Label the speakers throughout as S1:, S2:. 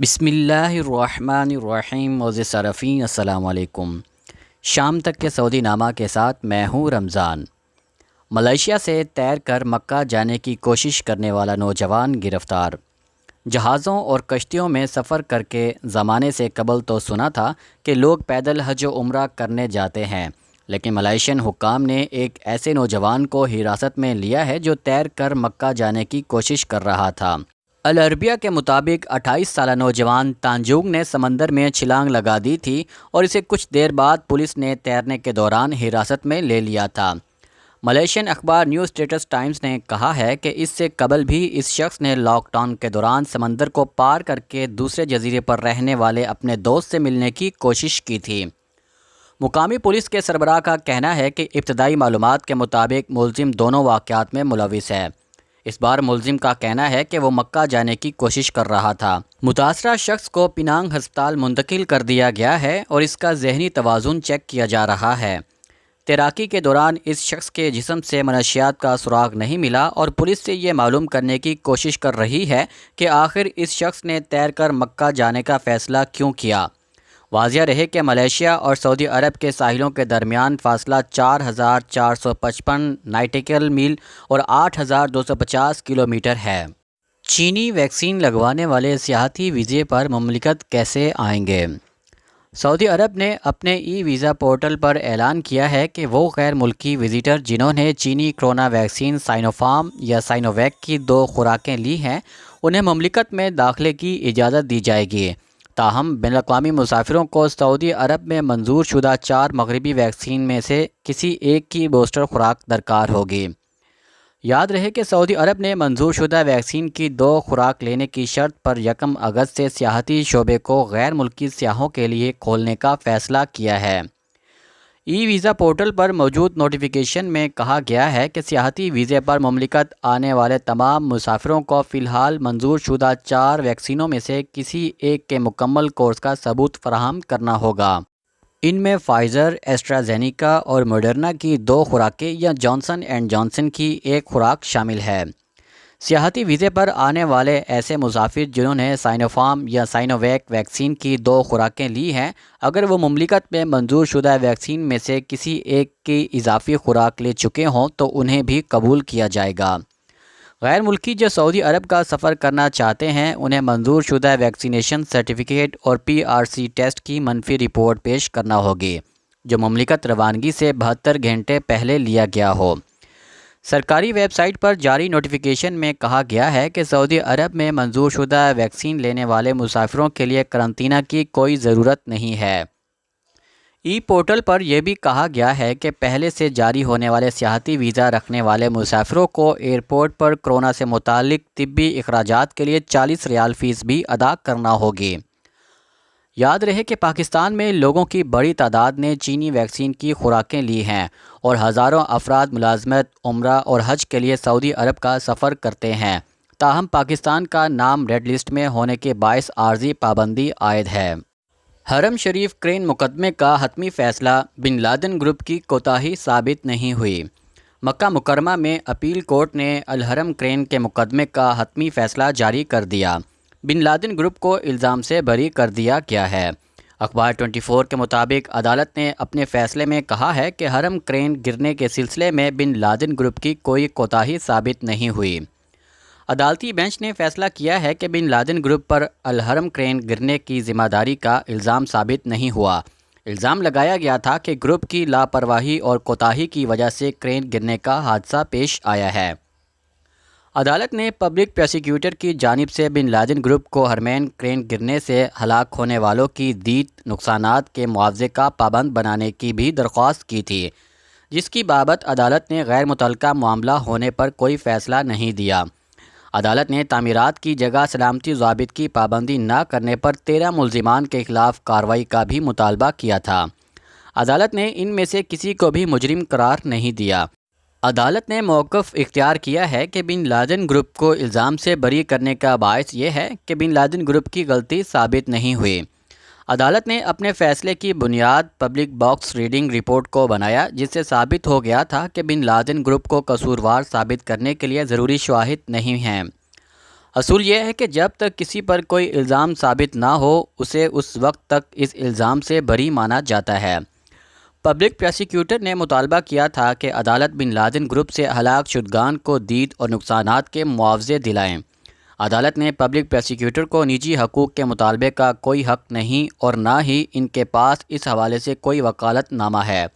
S1: بسم اللہ الرحمن الرحیم معزز صارفین السلام علیکم۔ شام تک کے سعودی نامہ کے ساتھ میں ہوں رمضان۔ ملائیشیا سے تیر کر مکہ جانے کی کوشش کرنے والا نوجوان گرفتار۔ جہازوں اور کشتیوں میں سفر کر کے زمانے سے قبل تو سنا تھا کہ لوگ پیدل حج و عمرہ کرنے جاتے ہیں، لیکن ملائیشین حکام نے ایک ایسے نوجوان کو حراست میں لیا ہے جو تیر کر مکہ جانے کی کوشش کر رہا تھا۔ العربیہ کے مطابق 28 سالہ نوجوان تانجونگ نے سمندر میں چھلانگ لگا دی تھی اور اسے کچھ دیر بعد پولیس نے تیرنے کے دوران حراست میں لے لیا تھا۔ ملائیشین اخبار نیو اسٹیٹس ٹائمز نے کہا ہے کہ اس سے قبل بھی اس شخص نے لاک ڈاؤن کے دوران سمندر کو پار کر کے دوسرے جزیرے پر رہنے والے اپنے دوست سے ملنے کی کوشش کی تھی۔ مقامی پولیس کے سربراہ کا کہنا ہے کہ ابتدائی معلومات کے مطابق ملزم دونوں واقعات میں ملوث ہے۔ اس بار ملزم کا کہنا ہے کہ وہ مکہ جانے کی کوشش کر رہا تھا۔ متاثرہ شخص کو پینانگ ہسپتال منتقل کر دیا گیا ہے اور اس کا ذہنی توازن چیک کیا جا رہا ہے۔ تیراکی کے دوران اس شخص کے جسم سے منشیات کا سراغ نہیں ملا اور پولیس سے یہ معلوم کرنے کی کوشش کر رہی ہے کہ آخر اس شخص نے تیر کر مکہ جانے کا فیصلہ کیوں کیا۔ واضح رہے کہ ملائیشیا اور سعودی عرب کے ساحلوں کے درمیان فاصلہ 4455 ناٹیکل میل اور 8250 کلومیٹر ہے۔ چینی ویکسین لگوانے والے سیاحتی ویزے پر مملکت کیسے آئیں گے؟ سعودی عرب نے اپنے ای ویزا پورٹل پر اعلان کیا ہے کہ وہ غیر ملکی وزیٹر جنہوں نے چینی کرونا ویکسین سائنوفارم یا سائنوویک کی 2 خوراکیں لی ہیں انہیں مملکت میں داخلے کی اجازت دی جائے گی۔ تاہم بین الاقوامی مسافروں کو سعودی عرب میں منظور شدہ 4 مغربی ویکسین میں سے کسی ایک کی بوسٹر خوراک درکار ہوگی۔ یاد رہے کہ سعودی عرب نے منظور شدہ ویکسین کی 2 خوراک لینے کی شرط پر 1 اگست سے سیاحتی شعبے کو غیر ملکی سیاحوں کے لیے کھولنے کا فیصلہ کیا ہے۔ ای ویزا پورٹل پر موجود نوٹیفیکیشن میں کہا گیا ہے کہ سیاحتی ویزے پر مملکت آنے والے تمام مسافروں کو فی الحال منظور شدہ 4 ویکسینوں میں سے کسی ایک کے مکمل کورس کا ثبوت فراہم کرنا ہوگا۔ ان میں فائزر، ایسٹرازینیکا اور موڈرنا کی 2 خوراکیں یا جانسن اینڈ جانسن کی 1 خوراک شامل ہے۔ سیاحتی ویزے پر آنے والے ایسے مسافر جنہوں نے سائنوفارم یا سائنوویک ویکسین کی 2 خوراکیں لی ہیں، اگر وہ مملکت میں منظور شدہ ویکسین میں سے کسی ایک کی اضافی خوراک لے چکے ہوں تو انہیں بھی قبول کیا جائے گا۔ غیر ملکی جو سعودی عرب کا سفر کرنا چاہتے ہیں انہیں منظور شدہ ویکسینیشن سرٹیفکیٹ اور PRC ٹیسٹ کی منفی رپورٹ پیش کرنا ہوگی جو مملکت روانگی سے 72 گھنٹے پہلے لیا گیا ہو۔ سرکاری ویب سائٹ پر جاری نوٹیفیکیشن میں کہا گیا ہے کہ سعودی عرب میں منظور شدہ ویکسین لینے والے مسافروں کے لیے قرنطینہ کی کوئی ضرورت نہیں ہے۔ ای پورٹل پر یہ بھی کہا گیا ہے کہ پہلے سے جاری ہونے والے سیاحتی ویزا رکھنے والے مسافروں کو ایئرپورٹ پر کورونا سے متعلق طبی اخراجات کے لیے 40 ریال فیس بھی ادا کرنا ہوگی۔ یاد رہے کہ پاکستان میں لوگوں کی بڑی تعداد نے چینی ویکسین کی خوراکیں لی ہیں اور ہزاروں افراد ملازمت، عمرہ اور حج کے لیے سعودی عرب کا سفر کرتے ہیں، تاہم پاکستان کا نام ریڈ لسٹ میں ہونے کے باعث عارضی پابندی عائد ہے۔ حرم شریف کریں مقدمے کا حتمی فیصلہ، بن لادن گروپ کی کوتاہی ثابت نہیں ہوئی۔ مکہ مکرمہ میں اپیل کورٹ نے الحرم کریں کے مقدمے کا حتمی فیصلہ جاری کر دیا۔ بن لادن گروپ کو الزام سے بری کر دیا گیا ہے۔ اخبار 24 کے مطابق عدالت نے اپنے فیصلے میں کہا ہے کہ حرم کریں گرنے کے سلسلے میں بن لادن گروپ کی کوئی کوتاہی ثابت نہیں ہوئی۔ عدالتی بینچ نے فیصلہ کیا ہے کہ بن لادن گروپ پر الحرم کریں گرنے کی ذمہ داری کا الزام ثابت نہیں ہوا۔ الزام لگایا گیا تھا کہ گروپ کی لاپرواہی اور کوتاہی کی وجہ سے کریں گرنے کا حادثہ پیش آیا ہے۔ عدالت نے پبلک پروسیکیوٹر کی جانب سے بن لادن گروپ کو حرمین کریں گرنے سے ہلاک ہونے والوں کی دیت نقصانات کے معاوضے کا پابند بنانے کی بھی درخواست کی تھی، جس کی بابت عدالت نے غیر متعلقہ معاملہ ہونے پر کوئی فیصلہ نہیں دیا۔ عدالت نے تعمیرات کی جگہ سلامتی ضوابط کی پابندی نہ کرنے پر 13 ملزمان کے خلاف کارروائی کا بھی مطالبہ کیا تھا۔ عدالت نے ان میں سے کسی کو بھی مجرم قرار نہیں دیا۔ عدالت نے موقف اختیار کیا ہے کہ بن لادن گروپ کو الزام سے بری کرنے کا باعث یہ ہے کہ بن لادن گروپ کی غلطی ثابت نہیں ہوئی۔ عدالت نے اپنے فیصلے کی بنیاد پبلک باکس ریڈنگ رپورٹ کو بنایا جس سے ثابت ہو گیا تھا کہ بن لادن گروپ کو قصوروار ثابت کرنے کے لیے ضروری شواہد نہیں ہیں۔ اصول یہ ہے کہ جب تک کسی پر کوئی الزام ثابت نہ ہو اسے اس وقت تک اس الزام سے بری مانا جاتا ہے۔ پبلک پروسیکیوٹر نے مطالبہ کیا تھا کہ عدالت بن لادن گروپ سے ہلاک شدگان کو دید اور نقصانات کے معاوضے دلائیں۔ عدالت نے پبلک پروسیکیوٹر کو نجی حقوق کے مطالبے کا کوئی حق نہیں اور نہ ہی ان کے پاس اس حوالے سے کوئی وکالت نامہ ہے۔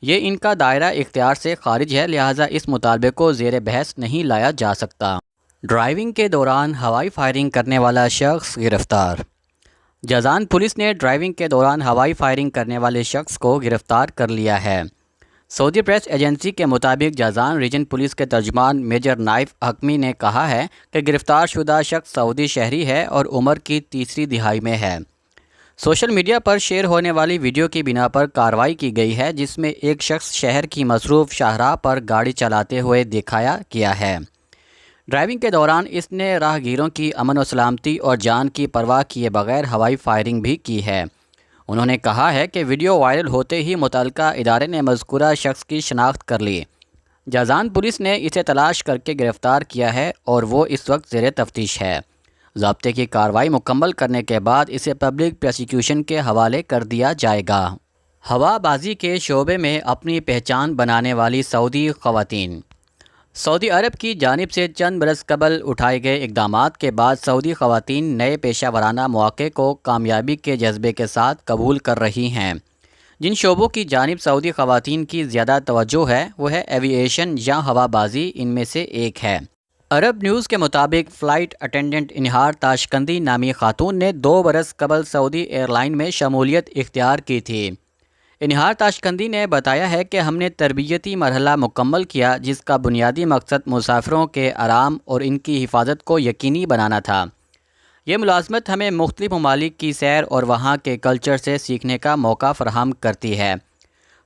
S1: یہ ان کا دائرہ اختیار سے خارج ہے، لہٰذا اس مطالبے کو زیر بحث نہیں لایا جا سکتا۔ ڈرائیونگ کے دوران ہوائی فائرنگ کرنے والا شخص گرفتار۔ جازان پولیس نے ڈرائیونگ کے دوران ہوائی فائرنگ کرنے والے شخص کو گرفتار کر لیا ہے۔ سعودی پریس ایجنسی کے مطابق جازان ریجن پولیس کے ترجمان میجر نائف حکمی نے کہا ہے کہ گرفتار شدہ شخص سعودی شہری ہے اور عمر کی تیسری دہائی میں ہے۔ سوشل میڈیا پر شیئر ہونے والی ویڈیو کی بنا پر کارروائی کی گئی ہے، جس میں ایک شخص شہر کی مصروف شاہراہ پر گاڑی چلاتے ہوئے دکھایا گیا ہے۔ ڈرائیونگ کے دوران اس نے راہگیروں کی امن و سلامتی اور جان کی پرواہ کیے بغیر ہوائی فائرنگ بھی کی ہے۔ انہوں نے کہا ہے کہ ویڈیو وائرل ہوتے ہی متعلقہ ادارے نے مذکورہ شخص کی شناخت کر لی۔ جازان پولیس نے اسے تلاش کر کے گرفتار کیا ہے اور وہ اس وقت زیر تفتیش ہے۔ ضابطے کی کارروائی مکمل کرنے کے بعد اسے پبلک پروسیکیوشن کے حوالے کر دیا جائے گا۔ ہوا بازی کے شعبے میں اپنی پہچان بنانے والی سعودی خواتین۔ سعودی عرب کی جانب سے چند برس قبل اٹھائے گئے اقدامات کے بعد سعودی خواتین نئے پیشہ ورانہ مواقع کو کامیابی کے جذبے کے ساتھ قبول کر رہی ہیں۔ جن شعبوں کی جانب سعودی خواتین کی زیادہ توجہ ہے وہ ہے ایوی ایشن یا ہوا بازی، ان میں سے ایک ہے۔ عرب نیوز کے مطابق فلائٹ اٹینڈنٹ انہار تاشقندی نامی خاتون نے 2 برس قبل سعودی ایئر لائن میں شمولیت اختیار کی تھی۔ انہار تاشقندی نے بتایا ہے کہ ہم نے تربیتی مرحلہ مکمل کیا جس کا بنیادی مقصد مسافروں کے آرام اور ان کی حفاظت کو یقینی بنانا تھا۔ یہ ملازمت ہمیں مختلف ممالک کی سیر اور وہاں کے کلچر سے سیکھنے کا موقع فراہم کرتی ہے۔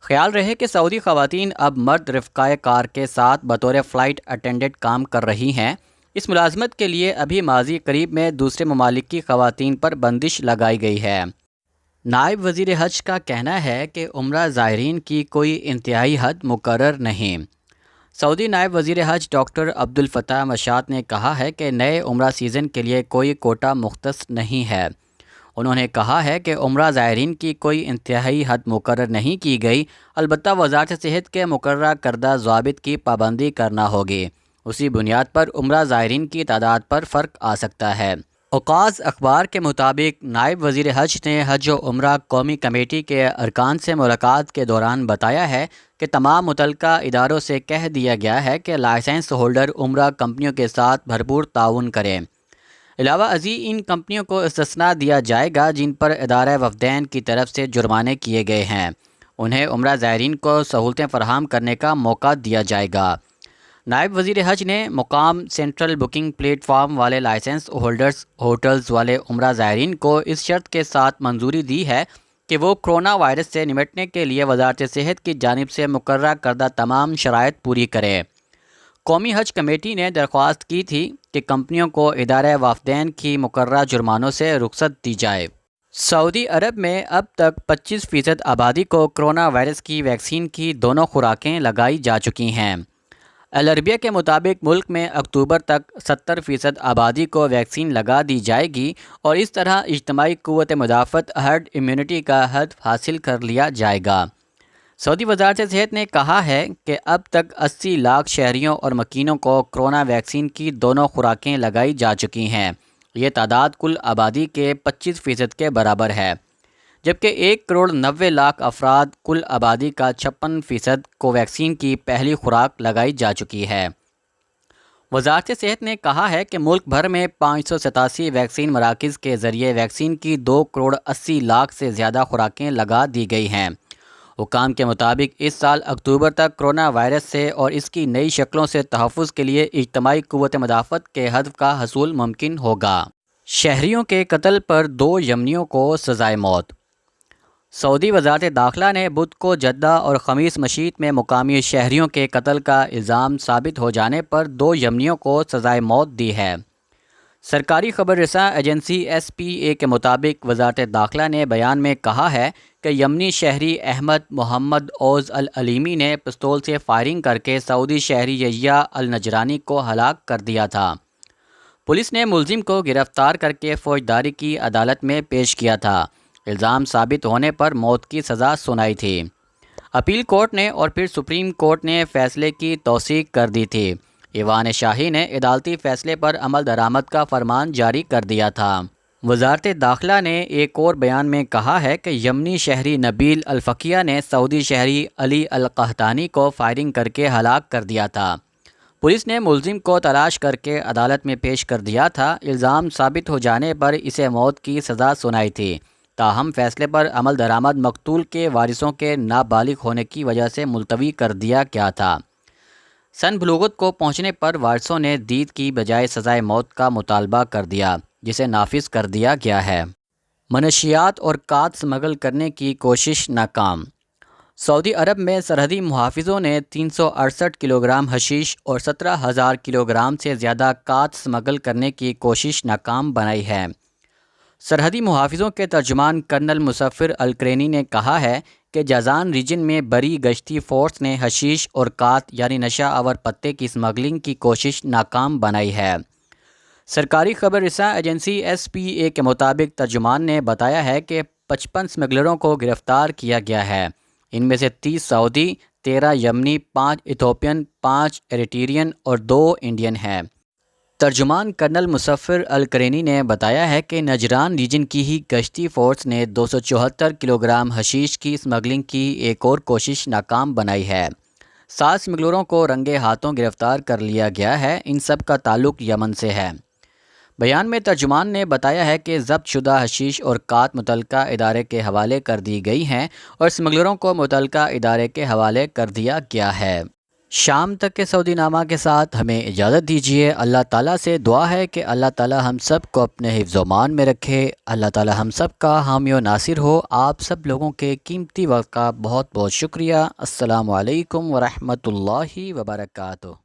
S1: خیال رہے کہ سعودی خواتین اب مرد رفقائے کار کے ساتھ بطور فلائٹ اٹینڈنٹ کام کر رہی ہیں۔ اس ملازمت کے لیے ابھی ماضی قریب میں دوسرے ممالک کی خواتین پر بندش لگائی گئی ہے۔ نائب وزیر حج کا کہنا ہے کہ عمرہ زائرین کی کوئی انتہائی حد مقرر نہیں۔ سعودی نائب وزیر حج ڈاکٹر عبدالفتاح مشاد نے کہا ہے کہ نئے عمرہ سیزن کے لیے کوئی کوٹا مختص نہیں ہے۔ انہوں نے کہا ہے کہ عمرہ زائرین کی کوئی انتہائی حد مقرر نہیں کی گئی، البتہ وزارت صحت کے مقررہ کردہ ضوابط کی پابندی کرنا ہوگی۔ اسی بنیاد پر عمرہ زائرین کی تعداد پر فرق آ سکتا ہے۔ اوقاز اخبار کے مطابق نائب وزیر حج نے حج و عمرہ قومی کمیٹی کے ارکان سے ملاقات کے دوران بتایا ہے کہ تمام متعلقہ اداروں سے کہہ دیا گیا ہے کہ لائسنس ہولڈر عمرہ کمپنیوں کے ساتھ بھرپور تعاون کریں۔ علاوہ ازیں ان کمپنیوں کو استثناء دیا جائے گا جن پر ادارہ وفدین کی طرف سے جرمانے کیے گئے ہیں، انہیں عمرہ زائرین کو سہولتیں فراہم کرنے کا موقع دیا جائے گا۔ نائب وزیر حج نے مقام سینٹرل بکنگ پلیٹ فارم والے لائسنس ہولڈرز ہوٹلز والے عمرہ زائرین کو اس شرط کے ساتھ منظوری دی ہے کہ وہ کرونا وائرس سے نمٹنے کے لیے وزارت صحت کی جانب سے مقررہ کردہ تمام شرائط پوری کریں۔ قومی حج کمیٹی نے درخواست کی تھی کہ کمپنیوں کو ادارہ وفدین کی مقررہ جرمانوں سے رخصت دی جائے۔ سعودی عرب میں اب تک 25% آبادی کو کرونا وائرس کی ویکسین کی دونوں خوراکیں لگائی جا چکی ہیں۔ العربیہ کے مطابق ملک میں اکتوبر تک 70% آبادی کو ویکسین لگا دی جائے گی اور اس طرح اجتماعی قوت مدافعت ہرڈ امیونٹی کا ہدف حاصل کر لیا جائے گا۔ سعودی وزارت صحت نے کہا ہے کہ اب تک 80 لاکھ شہریوں اور مکینوں کو کرونا ویکسین کی دونوں خوراکیں لگائی جا چکی ہیں۔ یہ تعداد کل آبادی کے 25% کے برابر ہے، جبکہ 1,90,00,000 افراد کل آبادی کا 56% کو ویکسین کی پہلی خوراک لگائی جا چکی ہے۔ وزارت صحت نے کہا ہے کہ ملک بھر میں 587 ویکسین مراکز کے ذریعے ویکسین کی 2,80,00,000 سے زیادہ خوراکیں لگا دی گئی ہیں۔ حکام کے مطابق اس سال اکتوبر تک کرونا وائرس سے اور اس کی نئی شکلوں سے تحفظ کے لیے اجتماعی قوت مدافعت کے ہدف کا حصول ممکن ہوگا۔ شہریوں کے قتل پر 2 یمنیوں کو سزائے موت۔ سعودی وزارت داخلہ نے بدھ کو جدہ اور خمیس مشیط میں مقامی شہریوں کے قتل کا الزام ثابت ہو جانے پر 2 یمنیوں کو سزائے موت دی ہے۔ سرکاری خبر رساں ایجنسی ایس پی اے کے مطابق وزارت داخلہ نے بیان میں کہا ہے کہ یمنی شہری احمد محمد اوز العلیمی نے پستول سے فائرنگ کر کے سعودی شہری یحییٰ النجرانی کو ہلاک کر دیا تھا۔ پولیس نے ملزم کو گرفتار کر کے فوجداری کی عدالت میں پیش کیا تھا۔ الزام ثابت ہونے پر موت کی سزا سنائی تھی۔ اپیل کورٹ نے اور پھر سپریم کورٹ نے فیصلے کی توثیق کر دی تھی۔ ایوان شاہی نے عدالتی فیصلے پر عمل درآمد کا فرمان جاری کر دیا تھا۔ وزارت داخلہ نے ایک اور بیان میں کہا ہے کہ یمنی شہری نبیل الفقیہ نے سعودی شہری علی القحطانی کو فائرنگ کر کے ہلاک کر دیا تھا۔ پولیس نے ملزم کو تلاش کر کے عدالت میں پیش کر دیا تھا۔ الزام ثابت ہو جانے پر اسے موت کی سزا سنائی تھی، تاہم فیصلے پر عمل درآمد مقتول کے وارثوں کے نابالغ ہونے کی وجہ سے ملتوی کر دیا گیا تھا۔ سن بلوغت کو پہنچنے پر وارثوں نے دید کی بجائے سزائے موت کا مطالبہ کر دیا، جسے نافذ کر دیا گیا ہے۔ منشیات اور قات سمگل کرنے کی کوشش ناکام۔ سعودی عرب میں سرحدی محافظوں نے 368 کلو گرام حشیش اور 17,000 کلو گرام سے زیادہ قات سمگل کرنے کی کوشش ناکام بنائی ہے۔ سرحدی محافظوں کے ترجمان کرنل مظفر الکرینی نے کہا ہے کہ جازان ریجن میں بری گشتی فورس نے حشیش اور قات یعنی نشہ آور پتے کی سمگلنگ کی کوشش ناکام بنائی ہے۔ سرکاری خبر رساں ایجنسی SPA کے مطابق ترجمان نے بتایا ہے کہ 55 سمگلروں کو گرفتار کیا گیا ہے۔ ان میں سے 30 سعودی، 13 یمنی، 5 ایتھوپین، 5 ایریٹرین اور 2 انڈین ہیں۔ ترجمان کرنل مظفر الکرینی نے بتایا ہے کہ نجران ریجن کی ہی گشتی فورس نے 274 کلو گرام حشیش کی سمگلنگ کی ایک اور کوشش ناکام بنائی ہے۔ 7 سمگلروں کو رنگے ہاتھوں گرفتار کر لیا گیا ہے۔ ان سب کا تعلق یمن سے ہے۔ بیان میں ترجمان نے بتایا ہے کہ ضبط شدہ حشیش اور قات متعلقہ ادارے کے حوالے کر دی گئی ہیں اور سمگلروں کو متعلقہ ادارے کے حوالے کر دیا گیا ہے۔ شام تک کے سعودی نامہ کے ساتھ ہمیں اجازت دیجیے۔ اللہ تعالیٰ سے دعا ہے کہ اللہ تعالیٰ ہم سب کو اپنے حفظ و امان میں رکھے۔ اللہ تعالیٰ ہم سب کا حامی و ناصر ہو۔ آپ سب لوگوں کے قیمتی وقت کا بہت بہت شکریہ۔ السلام علیکم ورحمۃ اللہ وبرکاتہ۔